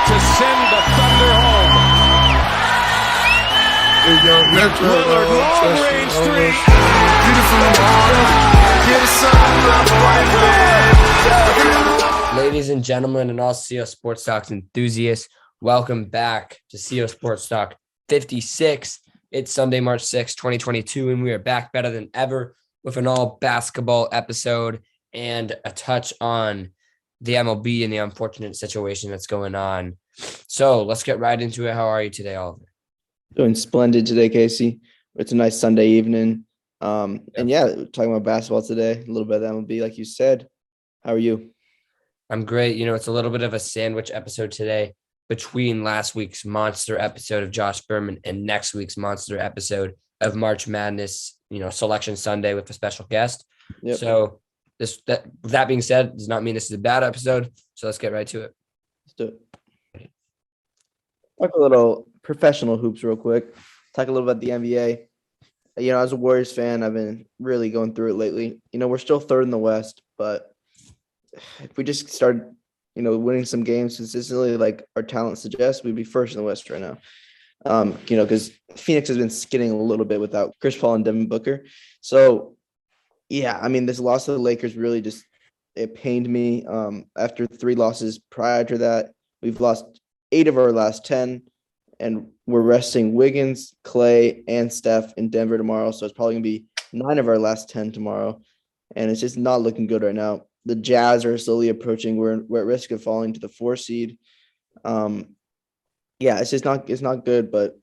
to send the Thunder home. Lillard, long-range three. Ladies and gentlemen, and all CO Sports Talk enthusiasts, welcome back to CO Sports Talk 56. It's Sunday, March 6, 2022, and we are back better than ever with an all-basketball episode and a touch on the MLB and the unfortunate situation that's going on. So let's get right into it. How are you today, Oliver? Doing splendid today, Casey. It's a nice Sunday evening. And talking about basketball today, a little bit of MLB, like you said. How are you? I'm great. You know, it's a little bit of a sandwich episode today between last week's monster episode of Josh Berman and next week's monster episode of March Madness, Selection Sunday with a special guest. Yep. So that being said, does not mean this is a bad episode. So let's get right to it. Let's do it. Talk a little professional hoops real quick. Talk a little about the NBA. As a Warriors fan, I've been really going through it lately. We're still third in the West, but if we just start, winning some games consistently like our talent suggests, we'd be first in the West right now. Because Phoenix has been skidding a little bit without Chris Paul and Devin Booker. So, this loss to the Lakers really it pained me. After 3 losses prior to that, we've lost 8 of our last 10, and we're resting Wiggins, Clay, and Steph in Denver tomorrow. So it's probably going to be 9 of our last 10 tomorrow, and it's just not looking good right now. The Jazz are slowly approaching. We're at risk of falling to the 4 seed. It's just not good. But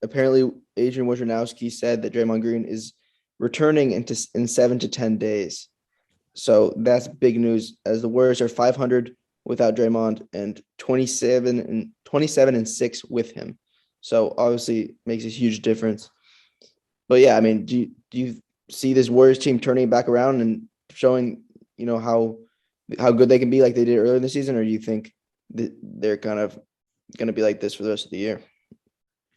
apparently, Adrian Wojnarowski said that Draymond Green is returning in 7 to 10 days. So that's big news. As the Warriors are 500 without Draymond and 27-6 with him. So obviously, makes a huge difference. But do you see this Warriors team turning back around and showing how good they can be like they did earlier in the season, or do you think that they're kind of going to be like this for the rest of the year?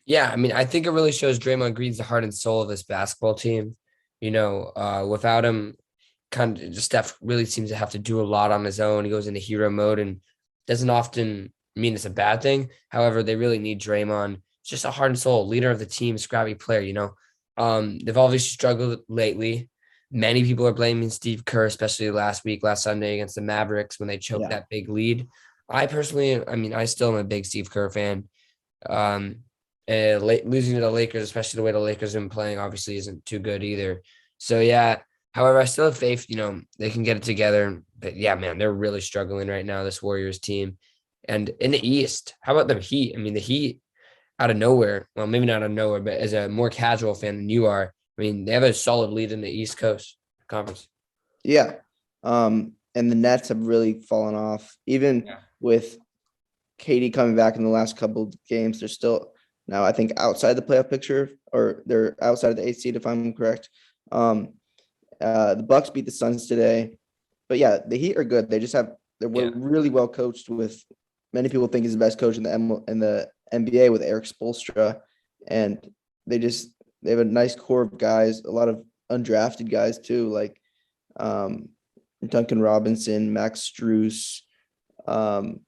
Yeah, I think it really shows Draymond Green's the heart and soul of this basketball team. Without him, Steph really seems to have to do a lot on his own. He goes into hero mode and doesn't often mean it's a bad thing. However, they really need Draymond. It's just a heart and soul, leader of the team, scrappy player, They've obviously struggled lately. Many people are blaming Steve Kerr, especially last Sunday against the Mavericks when they choked that big lead. I personally, I still am a big Steve Kerr fan. Losing to the Lakers, especially the way the Lakers have been playing, obviously isn't too good either. So, however, I still have faith, they can get it together. But, they're really struggling right now, this Warriors team. And in the East, how about the Heat? The Heat out of nowhere, well, maybe not out of nowhere, but as a more casual fan than you are, they have a solid lead in the East Coast Conference. Yeah. And the Nets have really fallen off. Even with KD coming back in the last couple of games, they're still now, I think, outside the playoff picture, or they're outside of the 8th seed, if I'm correct. The Bucks beat the Suns today. But, the Heat are good. They're really well coached with many people think is the best coach in the NBA with Eric Spoelstra. And they have a nice core of guys, a lot of undrafted guys too, like Duncan Robinson, Max Strus, and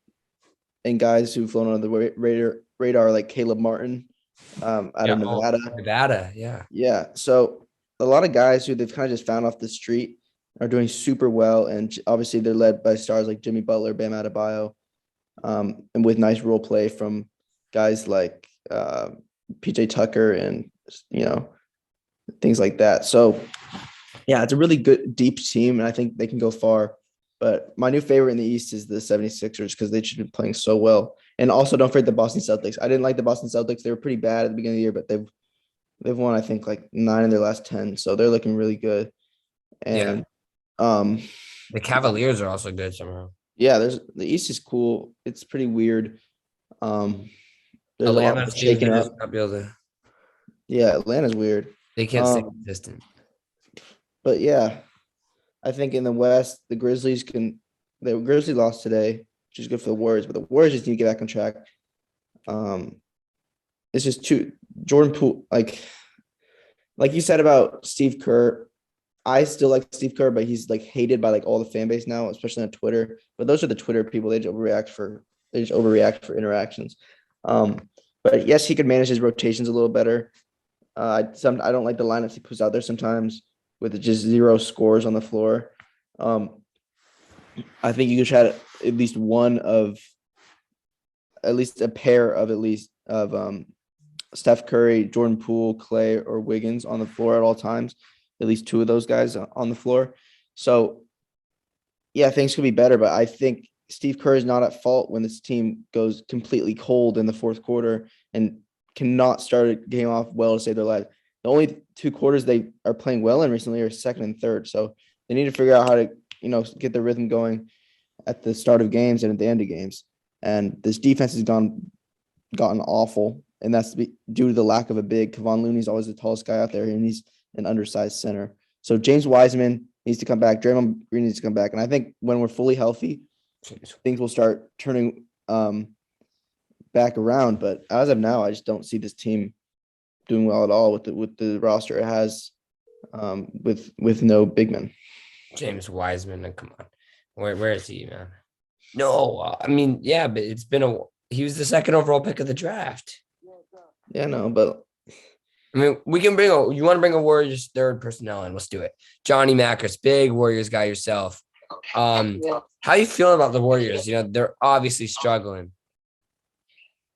guys who've flown under the radar like Caleb Martin out of Nevada. Nevada, yeah. Yeah, so a lot of guys who they've kind of just found off the street are doing super well, and obviously they're led by stars like Jimmy Butler, Bam Adebayo, and with nice role play from guys like PJ Tucker and things like that. So, it's a really good, deep team, and I think they can go far. But my new favorite in the East is the 76ers because they've just been playing so well. And also, don't forget the Boston Celtics. I didn't like the Boston Celtics. They were pretty bad at the beginning of the year, but they've won, I think, like 9 of their last 10. So they're looking really good. And the Cavaliers are also good somehow. Yeah, the East is cool. It's pretty weird. There's a lot of shaking up. Yeah, Atlanta's weird. They can't stay consistent. But I think in the West, the Grizzlies lost today, which is good for the Warriors, but the Warriors just need to get back on track. It's just Jordan Poole, like you said about Steve Kerr. I still like Steve Kerr, but he's like hated by like all the fan base now, especially on Twitter. But those are the Twitter people. They overreact for they just overreact for interactions. But yes, he could manage his rotations a little better. I don't like the lineups he puts out there sometimes with just 0 scores on the floor. I think you should have at least a pair of Steph Curry, Jordan Poole, Clay, or Wiggins on the floor at all times. At least 2 of those guys on the floor. So, yeah, things could be better, but I think Steve Kerr is not at fault when this team goes completely cold in the fourth quarter and cannot start a game off well to save their lives. The only 2 quarters they are playing well in recently are second and third. So they need to figure out how to, get their rhythm going at the start of games and at the end of games. And this defense has gotten awful, and that's due to the lack of a big. Kevon Looney's always the tallest guy out there, and he's an undersized center. So James Wiseman needs to come back. Draymond Green needs to come back. And I think when we're fully healthy, things will start turning back around. But as of now, I just don't see this team doing well at all with the roster it has with no big men. James Wiseman, come on. Where is he, man? No, I mean, yeah, but he was the 2nd overall pick of the draft. Yeah, no, but I mean, you want to bring a Warriors 3rd personnel in, let's do it. Johnny Macris, big Warriors guy yourself. How you feeling about the Warriors? They're obviously struggling.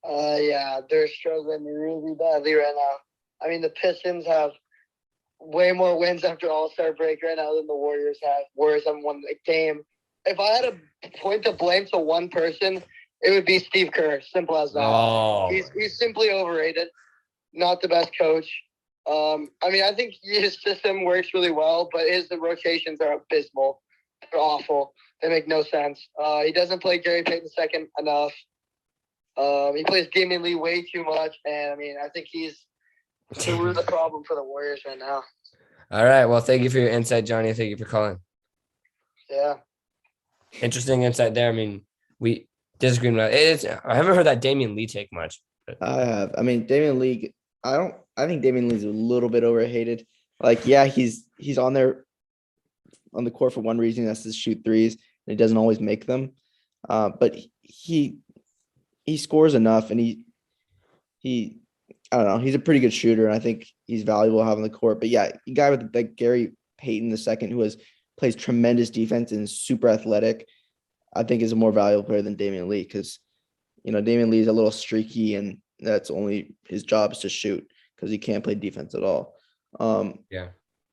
Yeah, they're struggling really badly right now. I mean, the Pistons have way more wins after All-Star break right now than the Warriors have. Warriors haven't won a game. If I had to point the blame to one person, it would be Steve Kerr. Simple as that. Oh. He's simply overrated. Not the best coach. I mean, I think his system works really well, but the rotations are abysmal. They're awful. They make no sense. He doesn't play Gary Payton II enough. He plays Damian Lee way too much, and I mean, I think he's the problem for the Warriors right now. All right. Well, thank you for your insight, Johnny. Thank you for calling. Yeah. Interesting insight there. I mean, we disagree with it. I haven't heard that Damian Lee take much. I have. I mean, Damian Lee. I think Damian Lee's a little bit overhated. Like, yeah, he's on the court for one reason. That's to shoot threes, and he doesn't always make them. But he scores enough, and he I don't know. He's a pretty good shooter, and I think he's valuable having the court. But yeah, a guy with like Gary Payton II, who plays tremendous defense and is super athletic, I think is a more valuable player than Damian Lee because, Damian Lee is a little streaky, and that's only his job is to shoot because he can't play defense at all. Yeah.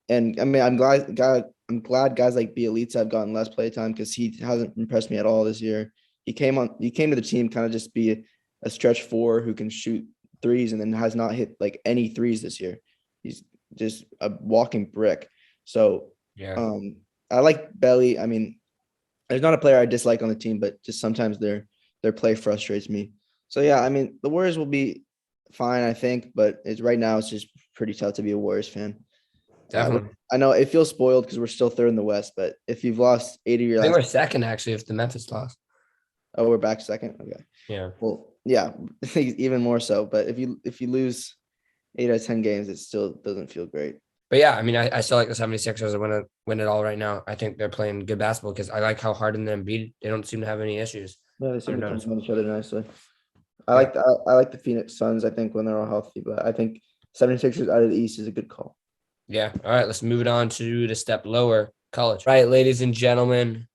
And I mean, I'm glad guys like Bielitsa have gotten less play time because he hasn't impressed me at all this year. He came to the team kind of just be a stretch 4 who can shoot threes and then has not hit like any threes this year. He's just a walking brick. So yeah, I like Belly. I mean, there's not a player I dislike on the team, but just sometimes their play frustrates me. So yeah, I mean, the Warriors will be fine, I think, but right now it's just pretty tough to be a Warriors fan. definitely. I know it feels spoiled because we're still 3rd in the West, but if you've lost 8 of your I think last, we're 2nd actually if the Memphis lost. Oh, we're back 2nd. Okay. Yeah. Well, yeah, even more so. But if you lose 8 out of 10 games, it still doesn't feel great. But yeah, I mean, I still like the 76ers to win it all right now. I think they're playing good basketball because I like how Harden and Embiid, they don't seem to have any issues. Yeah, they seem to complement each other nicely. I like the Phoenix Suns, I think, when they're all healthy, but I think 76ers out of the East is a good call. Yeah. All right, let's move it on to the step lower, college. All right, ladies and gentlemen.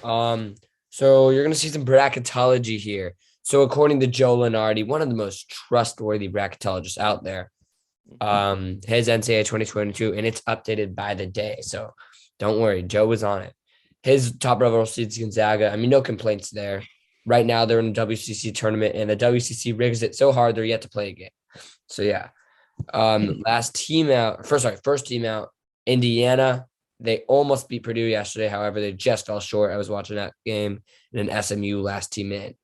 So you're going to see some bracketology here. So according to Joe Lenardi, one of the most trustworthy bracketologists out there, his NCAA 2022, and it's updated by the day. So don't worry, Joe was on it. His top overall seeds Gonzaga. I mean, no complaints there. Right now, they're in the WCC tournament, and the WCC rigs it so hard they're yet to play a game. So yeah, first team out, Indiana. They almost beat Purdue yesterday. However, they just fell short. I was watching that game, and an SMU last team in.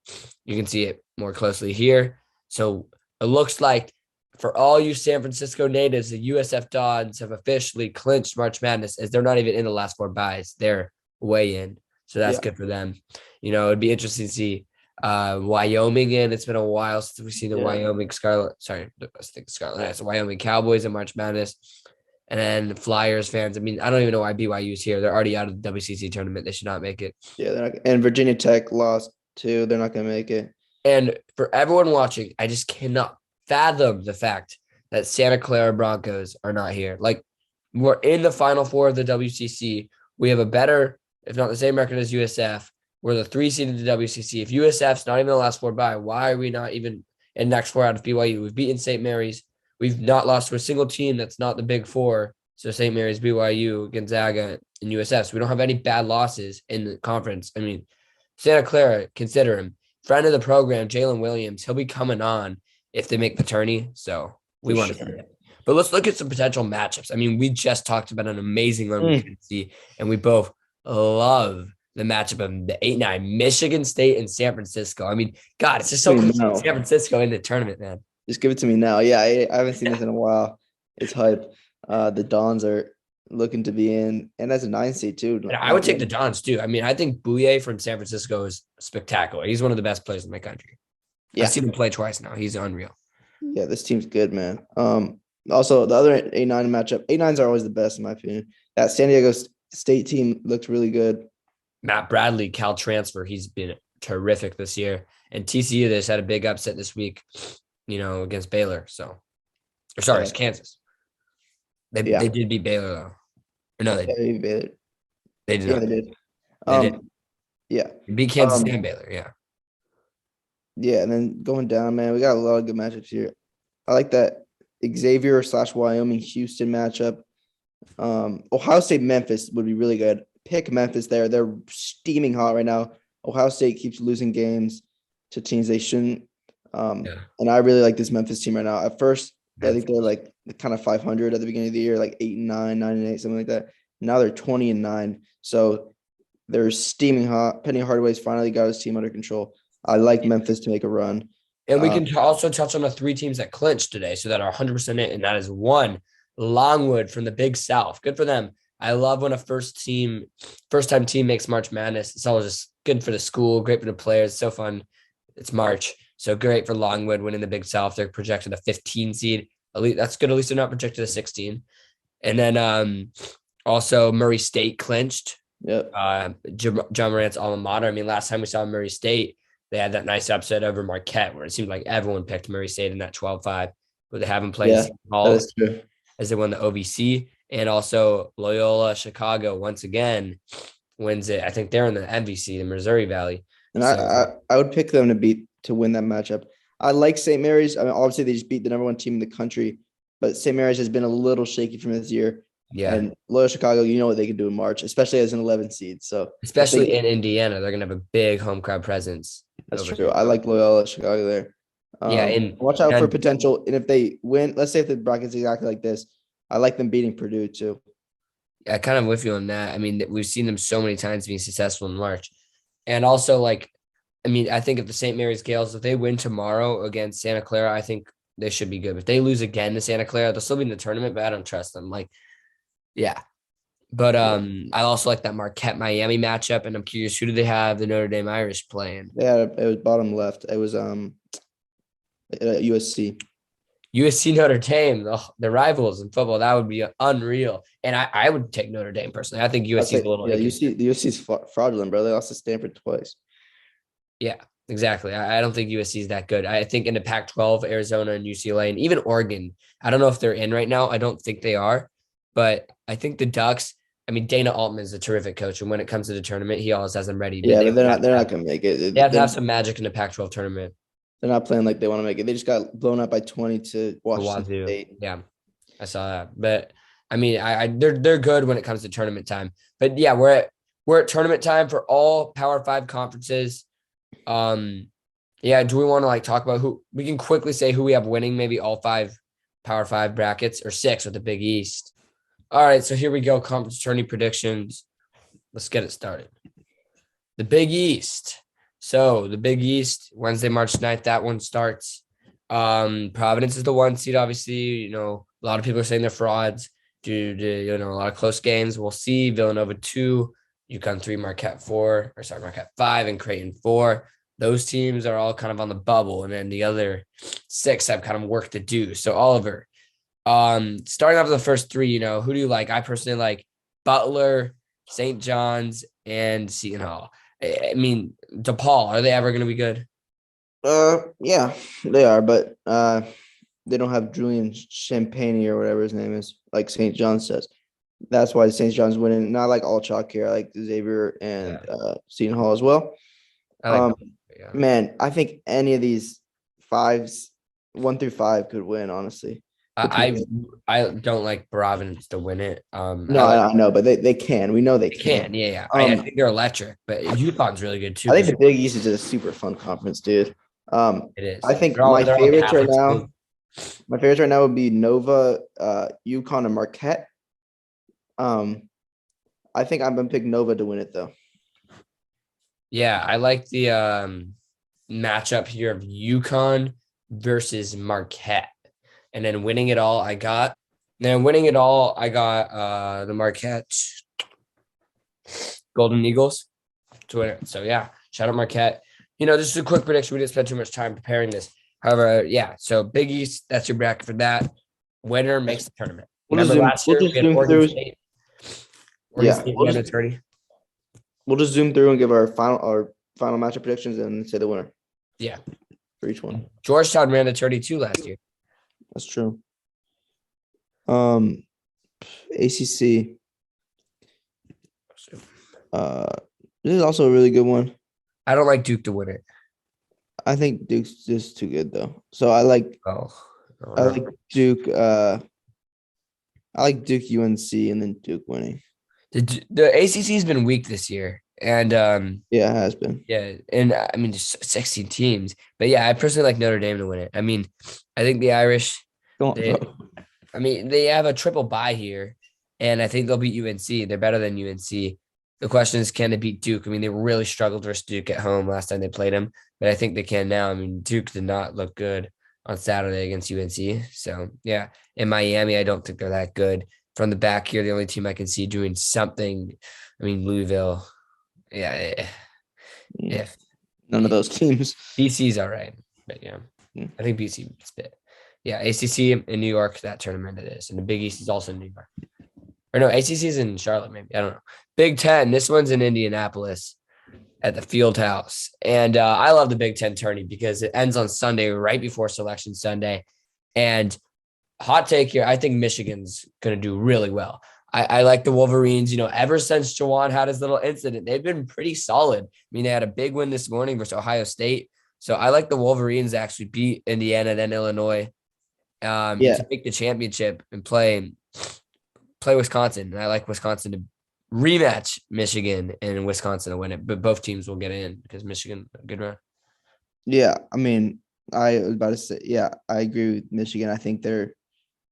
You can see it more closely here. So it looks like for all you San Francisco natives, the USF Dons have officially clinched March Madness as they're not even in the last 4 buys. They're way in. So that's good for them. It'd be interesting to see Wyoming in. It's been a while since we've seen the Wyoming Scarlet. Sorry, I think Scarlet. It's Wyoming Cowboys in March Madness. And then Flyers fans. I mean, I don't even know why BYU's here. They're already out of the WCC tournament. They should not make it. Yeah, and Virginia Tech lost too. They're not going to make it. And for everyone watching, I just cannot fathom the fact that Santa Clara Broncos are not here. Like, we're in the Final Four of the WCC. We have a better, if not the same record as USF. We're the 3 seed of the WCC. If USF's not even the last 4 by, why are we not even in next 4 out of BYU? We've beaten St. Mary's. We've not lost to a single team that's not the Big Four. So St. Mary's, BYU, Gonzaga, and USF. So we don't have any bad losses in the conference. I mean, Santa Clara, consider him. Friend of the program, Jalen Williams. He'll be coming on if they make the tourney. So we want to see it. But let's look at some potential matchups. I mean, we just talked about an amazing one we can see, and we both love the matchup of the 8-9 Michigan State and San Francisco. I mean, God, it's just so cool to see San Francisco in the tournament, man. Just give it to me now. Yeah, I haven't seen this in a while. It's hype. The Dons are looking to be in, and as a 9 seed too. And I would take the Dons too. I mean, I think Bouye from San Francisco is spectacular. He's one of the best players in my country. Yeah. I've seen him play twice now. He's unreal. Yeah, this team's good, man. Also, the other 8-9 matchup, 8-9s are always the best in my opinion. That San Diego State team looks really good. Matt Bradley, Cal transfer, he's been terrific this year. And TCU, they just had a big upset this week, against Baylor. It's Kansas. They did beat Baylor though. Or no, they beat Baylor. They did. Yeah, not. they did. Yeah. They beat Kansas and Baylor. Yeah. Yeah, and then going down, man, we got a lot of good matchups here. I like that Xavier/Wyoming Houston matchup. Ohio State Memphis would be really good. Pick Memphis there. They're steaming hot right now. Ohio State keeps losing games to teams they shouldn't. And I really like this Memphis team right now. At first, I think they're like kind of 500 at the beginning of the year, like 8-9, 9-8, something like that. Now they're 20-9. So they're steaming hot. Penny Hardaway's finally got his team under control. I like Memphis to make a run. And we can also touch on the 3 teams that clinched today, so that are 100% in, and that is 1, Longwood from the Big South. Good for them. I love when a first-time team makes March Madness. It's always just good for the school, great for the players. So fun. It's March. So great for Longwood winning the Big South. They're projected a 15 seed. At least that's good. At least they're not projected a 16. And then also Murray State clinched. Yep. John Morant's alma mater. I mean, last time we saw Murray State, they had that nice upset over Marquette, where it seemed like everyone picked Murray State in that 12-5, but they haven't played as they won the OVC. And also Loyola Chicago once again wins it. I think they're in the MVC, the Missouri Valley. And I would pick them to win that matchup. I like St. Mary's. I mean, obviously they just beat the number 1 team in the country, but St. Mary's has been a little shaky from this year. Yeah. And Loyola Chicago, you know what they can do in March, especially as an 11 seed. So especially in Indiana, they're gonna have a big home crowd presence. That's true. I like Loyola Chicago there. And watch out for potential. And if they win, let's say if the bracket's exactly like this, I like them beating Purdue too. I kind of with you on that. I mean, we've seen them so many times being successful in March. And also, I think if the St. Mary's Gales, if they win tomorrow against Santa Clara, I think they should be good. If they lose again to Santa Clara, they'll still be in the tournament, but I don't trust them. But I also like that Marquette-Miami matchup, and I'm curious, who do they have the Notre Dame Irish playing? Yeah, it was bottom left. It was USC. USC Notre Dame, the rivals in football, that would be unreal. And I would take Notre Dame personally. I think USC is a little. Yeah, USC is fraudulent, bro. They lost to Stanford twice. Yeah, exactly. I don't think USC is that good. I think in the Pac-12, Arizona and UCLA, and even Oregon, I don't know if they're in right now. I don't think they are, but I think the Ducks. I mean, Dana Altman is a terrific coach, and when it comes to the tournament, he always has them ready. Yeah, they're not going to make it. They have to have some magic in the Pac-12 tournament. They're not playing like they want to make it. They just got blown up by 20 to Washington State. Yeah, I saw that. But I mean, they're good when it comes to tournament time. But yeah, we're at tournament time for all Power 5 conferences. Do we want to talk about who we can quickly say who we have winning maybe all 5 Power 5 brackets, or 6 with the Big East? All right, so here we go. Conference tourney predictions. Let's get it started. The Big East. So the Big East, Wednesday, March 9th, that one starts. Providence is the 1 seed, obviously. A lot of people are saying they're frauds due to, a lot of close games. We'll see. Villanova 2, UConn 3, Marquette 5, and Creighton 4. Those teams are all kind of on the bubble, and then the other 6 have kind of work to do. So Oliver, starting off with the first 3, who do you like? I personally like Butler, St. John's, and Seton Hall. I mean, DePaul, are they ever going to be good? Yeah, they are, but they don't have Julian Champagne or whatever his name is, like St. John says. That's why St. John's winning. Not like all chalk here. I like Xavier and Yeah. Seton Hall as well. I like Um, yeah. Man, I think any of these fives, 1 through 5, could win. Honestly, I I don't like Providence to win it. no, I like I know, but they can. We know they they can. can, yeah. I Um, think they're electric, but UConn's really good too I think because the Big East is just a super fun conference, dude. it is. I think my They're all favorites right Catholic schools. now, would be Nova, UConn, and Marquette. Um, I think I'm gonna pick Nova to win it though. Yeah, I like the matchup here of UConn versus Marquette. And then winning it all, I got the Marquette Golden Eagles to win it. So yeah, shout out Marquette. Just a quick prediction. We didn't spend too much time preparing this. However, yeah. So Big East, that's your bracket for that. Winner makes the tournament. Remember last year we had Oregon State. Oregon State We'll won the just, tourney. we'll just zoom through and give our final matchup predictions and say the winner Yeah. for each one. Georgetown ran the tourney too last year. That's true. ACC. This is also a really good one. I don't like Duke to win it. I think Duke's just too good though. So I like Duke. I like Duke UNC and then Duke winning. The ACC has been weak this year, and Yeah, it has been. yeah, and I mean just 16 teams, but yeah, I personally like Notre Dame to win it. I mean, I think the Irish. They have a triple bye here, and I think they'll beat UNC. They're better than UNC. The question is, can they beat Duke? I mean, they really struggled versus Duke at home last time they played them, but I think they can now. I mean, Duke did not look good on Saturday against UNC. So, yeah, in Miami, I don't think they're that good. From the back here, the only team I can see doing something, I mean, Louisville. Yeah. If None of those teams. BC's all right, but yeah, I think BC is a bit. Yeah, ACC in New York, that tournament it is. And the Big East is also in New York. Or no, ACC is in Charlotte, maybe. I don't know. Big Ten, this one's in Indianapolis at the Field House. And I love the Big Ten tourney because it ends on Sunday, right before Selection Sunday. And hot take here, I think Michigan's going to do really well. I like the Wolverines. Ever since Jawan had his little incident, they've been pretty solid. I mean, they had a big win this morning versus Ohio State. So I like the Wolverines to actually beat Indiana, then Illinois. To make the championship and play Wisconsin. And I like Wisconsin to rematch Michigan and Wisconsin to win it, but both teams will get in because Michigan a good run. Yeah, I mean, I was about to say, yeah, I agree with Michigan. I think they're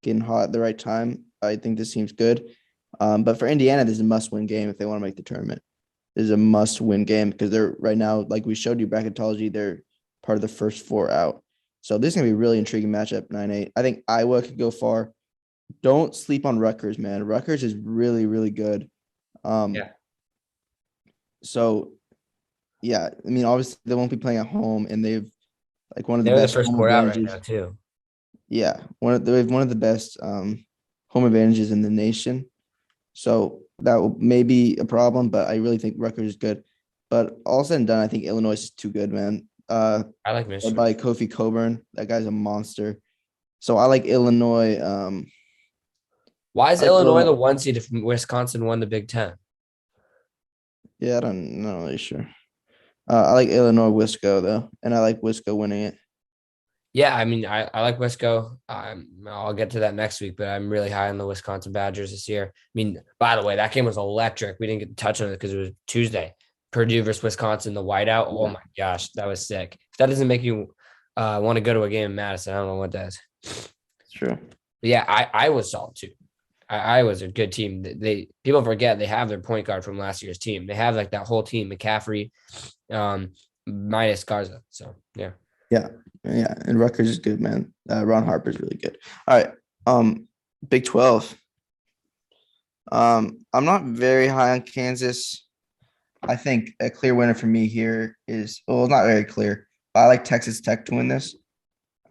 getting hot at the right time. I think this team's good. But for Indiana, this is a must-win game if they want to make the tournament. This is a must-win game because they're right now, like we showed you, Bracketology, they're part of the first 4 out. So this is going to be a really intriguing matchup, 9-8. I think Iowa could go far. Don't sleep on Rutgers, man. Rutgers is really, really good. Yeah. So, yeah, I mean, obviously they won't be playing at home, and they've like one of the They're best the first home 4 out right advantages. now too. Yeah, they have one of the best home advantages in the nation. So that may be a problem, but I really think Rutgers is good. But all said and done, I think Illinois is too good, man. I like Michigan. By Kofi Coburn. That guy's a monster. So I like Illinois. Why is Illinois the 1 seed if Wisconsin won the Big Ten? Yeah, I'm not really sure. I like Illinois Wisco though, and I like Wisco winning it. Yeah, I mean, I like Wisco. I'll get to that next week, but I'm really high on the Wisconsin Badgers this year. I mean, by the way, that game was electric. We didn't get to touch on it because it was Tuesday. Purdue versus Wisconsin, the whiteout. Oh my gosh, that was sick. If that doesn't make you want to go to a game in Madison, I don't know what does. It's true. But yeah, I was solid too. I was a good team. People forget they have their point guard from last year's team. They have like that whole team, McCaffrey, minus Garza. So yeah. Yeah. And Rutgers is good, man. Ron Harper's really good. All right. Big 12. I'm not very high on Kansas. I think a clear winner for me here is not very clear, but I like Texas Tech to win this.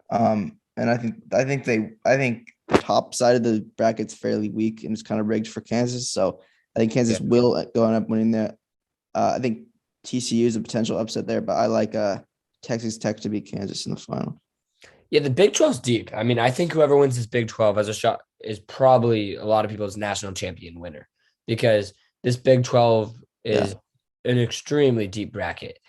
And I think the top side of the bracket's fairly weak and it's kind of rigged for Kansas. So I think Kansas will go up winning that. I think TCU is a potential upset there, but I like Texas Tech to beat Kansas in the final. Yeah, the Big 12's deep. I mean, I think whoever wins this Big 12 has a shot is probably a lot of people's national champion winner because this Big 12 is an extremely deep bracket.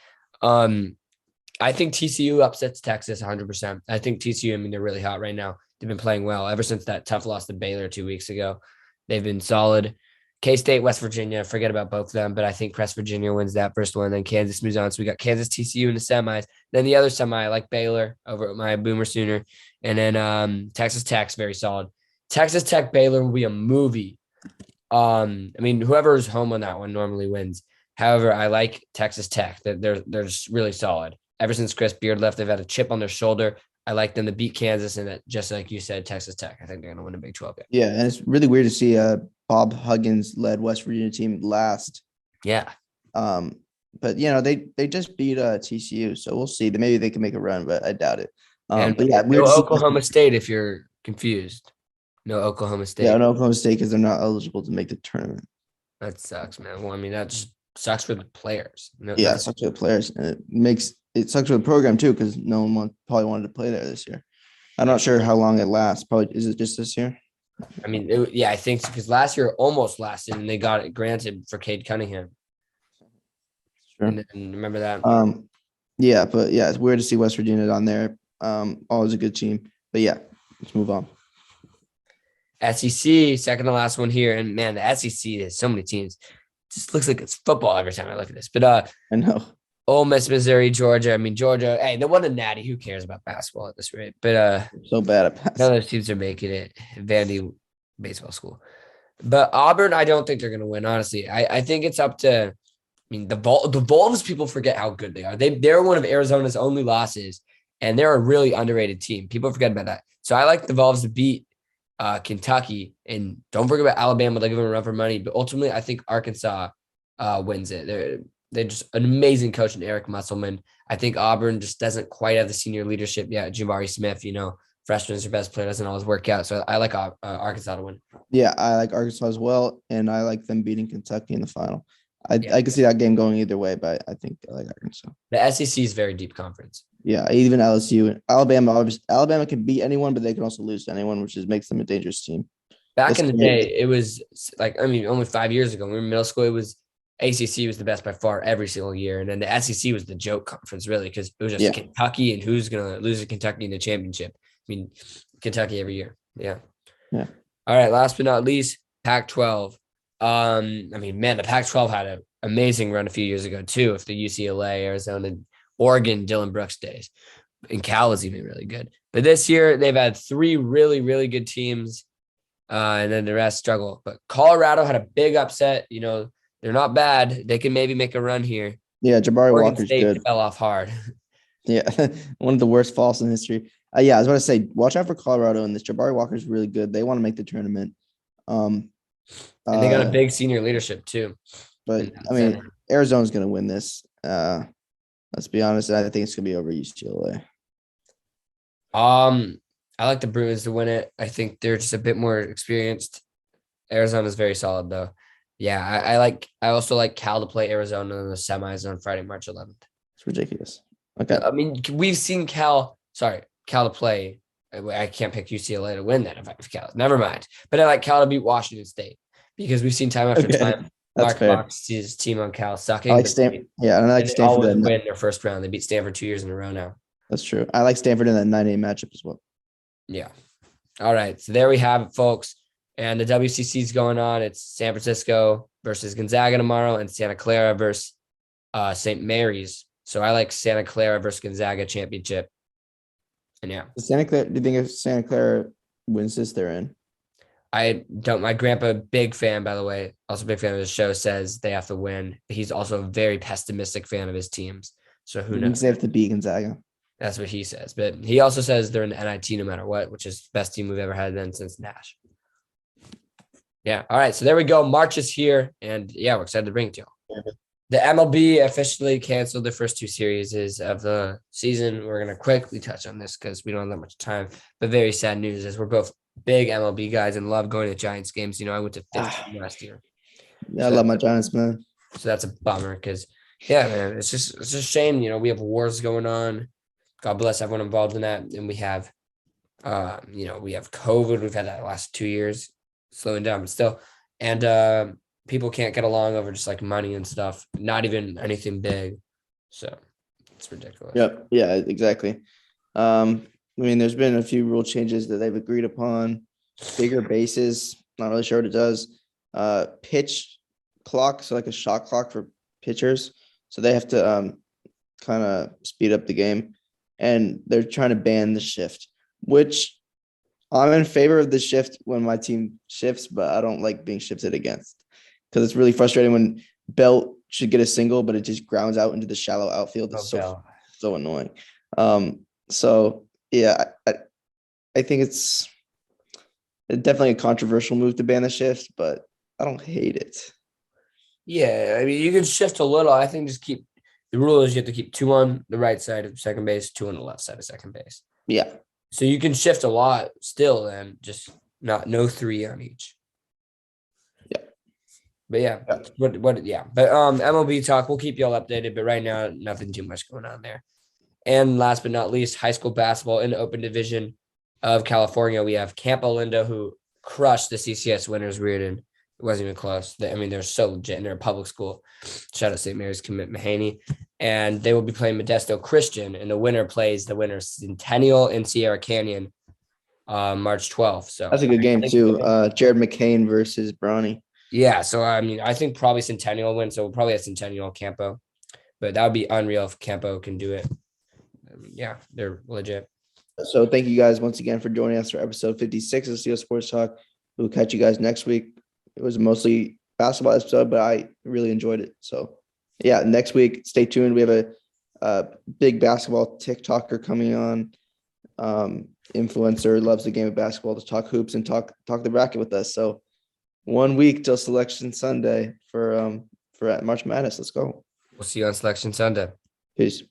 I think TCU upsets Texas 100%. I think TCU, I mean, they're really hot right now. They've been playing well ever since that tough loss to Baylor 2 weeks ago. They've been solid. K-State, West Virginia, forget about both of them, but I think West Virginia wins that first one. Then Kansas moves on. So we got Kansas, TCU in the semis. Then the other semi, I like Baylor over at my Boomer Sooner. And then Texas Tech's very solid. Texas Tech, Baylor will be a movie. I mean, whoever's home on that one normally wins. However, I like Texas Tech. They're just really solid. Ever since Chris Beard left, they've had a chip on their shoulder. I like them to beat Kansas, and that, just like you said, Texas Tech. I think they're going to win a Big 12 game. Yeah, and it's really weird to see Bob Huggins led West Virginia team last. Yeah. But they just beat TCU, so we'll see. Maybe they can make a run, but I doubt it. But yeah, no Oklahoma State if you're confused. No Oklahoma State. Yeah, no Oklahoma State because they're not eligible to make the tournament. That sucks, man. Well, I mean, that just sucks for the players. It sucks for the players, and it sucks for the program too because no one probably wanted to play there this year. I'm not sure how long it lasts. Probably is it just this year? I mean, I think so because last year it almost lasted, and they got it granted for Cade Cunningham. Sure. And remember that. Yeah, but yeah, it's weird to see West Virginia on there. Always a good team, but yeah, let's move on. SEC, second to last one here, and man, the SEC has so many teams. It just looks like it's football every time I look at this. But I know. Ole Miss, Missouri, Georgia. I mean, Georgia. Hey, they won a natty. Who cares about basketball at this rate? But so bad at basketball. none of those teams are making it. Vandy baseball school. But Auburn, I don't think they're going to win. Honestly, I think it's up to. I mean, the Vols. People forget how good they are. They're one of Arizona's only losses, and they're a really underrated team. People forget about that. So I like the Vols to beat Kentucky, and don't forget about Alabama. They give them a run for money, but ultimately, I think Arkansas wins it. They're just an amazing coach in Eric Musselman. I think Auburn just doesn't quite have the senior leadership yet. Jabari Smith, freshman is their best player, doesn't always work out. So I like Arkansas to win. Yeah, I like Arkansas as well, and I like them beating Kentucky in the final. I can see that game going either way, but I think I like Arkansas. The SEC is very deep conference. Yeah, even LSU, Alabama can beat anyone, but they can also lose to anyone, which makes them a dangerous team. Back in the day, it was only 5 years ago, when we were in middle school, it was ACC was the best by far every single year. And then the SEC was the joke conference, really, because it was just Kentucky and who's going to lose to Kentucky in the championship. I mean, Kentucky every year. Yeah. Yeah. All right. Last but not least, Pac-12. The Pac-12 had an amazing run a few years ago, too, if the UCLA, Arizona, Oregon, Dylan Brooks days. And Cal was even really good. But this year, they've had 3 really, really good teams, and then the rest struggle. But Colorado had a big upset. They're not bad. They can maybe make a run here. Yeah, Jabari Oregon Walker's State good. Fell off hard. Yeah, one of the worst falls in history. I was going to say, watch out for Colorado in this. Jabari Walker's really good. They want to make the tournament. And they got a big senior leadership too. But Arizona's going to win this. Let's be honest. I think it's going to be over UCLA. I like the Bruins to win it. I think they're just a bit more experienced. Arizona's very solid though. Yeah, I also like Cal to play Arizona in the semis on Friday, March 11th. It's ridiculous. Okay. I mean, we've seen Cal to play. I can't pick UCLA to win that if Cal. Never mind. But I like Cal to beat Washington State because we've seen time after time. Mark Fox sees his team on Cal sucking. I like Stanford. Yeah, and I like Stanford. Always win their first round. They beat Stanford 2 years in a row now. That's true. I like Stanford in that 9-8 matchup as well. Yeah. All right. So there we have it, folks. And the WCC is going on. It's San Francisco versus Gonzaga tomorrow and Santa Clara versus St. Mary's. So I like Santa Clara versus Gonzaga championship. And yeah. Do you think if Santa Clara wins this, they're in? I don't. My grandpa, big fan, by the way, also big fan of the show, says they have to win. He's also a very pessimistic fan of his teams. So who knows? They have to beat Gonzaga. That's what he says. But he also says they're in the NIT no matter what, which is the best team we've ever had then since Nash. Yeah. All right. So there we go. March is here. And yeah, we're excited to bring it to you. The MLB officially canceled the first 2 series of the season. We're going to quickly touch on this because we don't have that much time. But very sad news is we're both big MLB guys and love going to Giants games. I went to 15 last year. Yeah, I love my Giants, man. So that's a bummer because, Yeah, man. It's just a shame. We have wars going on. God bless everyone involved in that. And we have we have COVID. We've had that last 2 years slowing down, but still. And people can't get along over just like money and stuff, not even anything big. So it's ridiculous. Yep. Yeah, exactly. There's been a few rule changes that they've agreed upon. Bigger bases, not really sure what it does. Pitch clock, so like a shot clock for pitchers. So they have to kind of speed up the game. And they're trying to ban the shift, which I'm in favor of the shift when my team shifts, but I don't like being shifted against because it's really frustrating when Belt should get a single, but it just grounds out into the shallow outfield. It's so annoying. So yeah, I think it's definitely a controversial move to ban the shift, but I don't hate it. Yeah, I mean, you can shift a little. I think just keep the rule is you have to keep 2 on the right side of second base, 2 on the left side of second base. Yeah. So you can shift a lot still, and just no 3 on each. Yeah. But yeah, But MLB talk, we'll keep you all updated. But right now, nothing too much going on there. And last but not least, high school basketball in the Open Division of California. We have Camp Olinda, who crushed the CCS winners. Reardon. It wasn't even close. They're so legit. And they're a public school. Shout out St. Mary's Commit Mahaney. And they will be playing Modesto Christian. And the winner plays the winner Centennial in Sierra Canyon March 12th. So that's a good game too. Jared McCain versus Bronny. Yeah. So, I think probably Centennial win. So we'll probably have Centennial Campo. But that would be unreal if Campo can do it. Yeah, they're legit. So thank you guys once again for joining us for episode 56 of CO Sports Talk. We'll catch you guys next week. It was mostly basketball episode, but I really enjoyed it. So yeah, next week, stay tuned. We have a big basketball TikToker coming on. Influencer, loves the game of basketball, to talk hoops and talk the bracket with us. So 1 week till Selection Sunday for March Madness. Let's go. We'll see you on Selection Sunday. Peace.